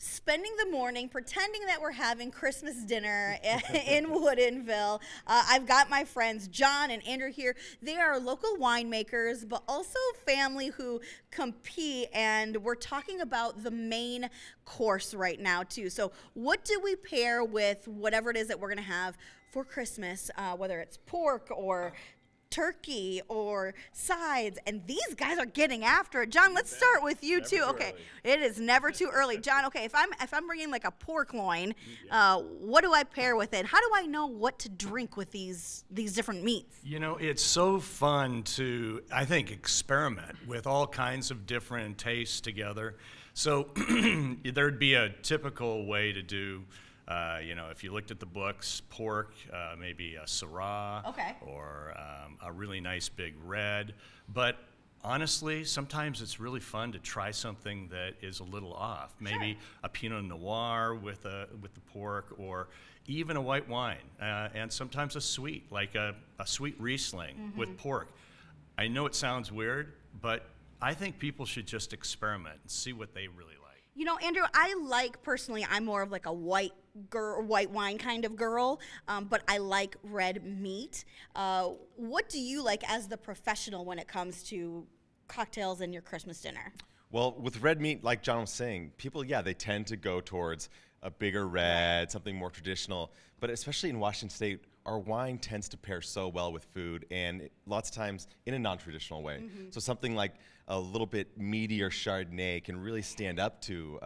spending the morning pretending that we're having Christmas dinner in Woodinville. I've got my friends John and Andrew here. They are local winemakers, but also family who compete, and we're talking about the main course right now too. So what do we pair with whatever it is that we're gonna have for Christmas, whether it's pork or turkey or sides, and these guys are getting after it. John, let's start with you too. Okay, it is never too early. John, okay, if I'm bringing like a pork loin, what do I pair with it? How do I know what to drink with these different meats? You know, it's so fun to, I think, experiment with all kinds of different tastes together. So there'd be a typical way to do, you know, if you looked at the books, pork, maybe a Syrah, okay, or a really nice big red. But honestly, sometimes it's really fun to try something that is a little off. Maybe a Pinot Noir with the pork, or even a white wine, and sometimes a sweet, like a sweet Riesling with pork. I know it sounds weird, but I think people should just experiment and see what they really like. You know, Andrew, I like, personally, I'm more of like a white wine kind of girl, but I like red meat. What do you like as the professional when it comes to cocktails and your Christmas dinner? Well, with red meat, like John was saying, people, yeah, they tend to go towards a bigger red, something more traditional. But especially in Washington State, our wine tends to pair so well with food, and lots of times in a non-traditional way. So something like a little bit meatier Chardonnay can really stand up to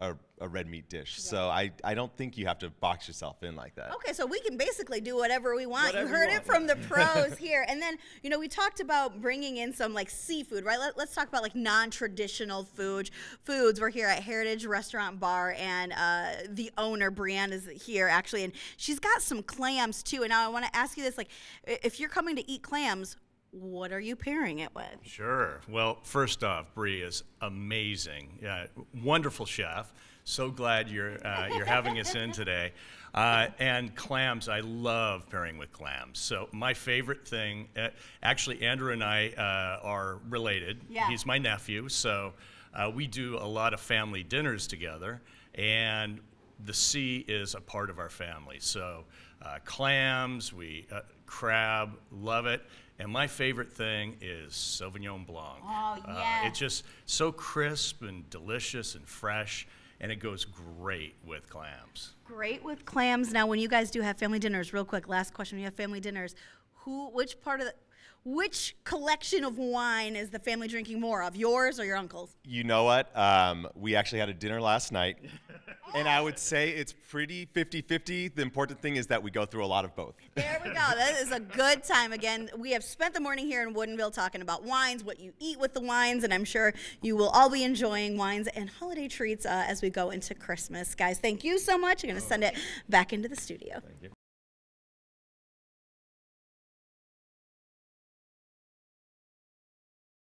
a red meat dish. So I don't think you have to box yourself in like that. Okay, so we can basically do whatever we want. Whatever you heard you it want. from the pros here. And then, you know, we talked about bringing in some like seafood, right? Let's talk about like non-traditional foods. We're here at Heritage Restaurant Bar, and the owner, Brianne, is here actually, and she's got some clams too. And now I want to ask you this, like, if you're coming to eat clams, what are you pairing it with? Sure. Well, first off, Bree is amazing. Wonderful chef. So glad you're having us in today. And clams, I love pairing with clams. So my favorite thing, actually Andrew and I are related. Yeah. He's my nephew, so we do a lot of family dinners together, and the sea is a part of our family. So clams, crab, love it. And my favorite thing is Sauvignon Blanc. Oh, yes. It's just so crisp and delicious and fresh, and it goes great with clams. Great with clams. Now, when you guys do have family dinners, real quick, last question, when you have family dinners, which collection of wine is the family drinking more of, yours or your uncle's? You know what? We actually had a dinner last night, and I would say it's pretty 50-50. The important thing is that we go through a lot of both. There we go. That is a good time. Again, we have spent the morning here in Woodinville talking about wines, what you eat with the wines, and I'm sure you will all be enjoying wines and holiday treats as we go into Christmas. Guys, thank you so much. I'm going to send it back into the studio. Thank you.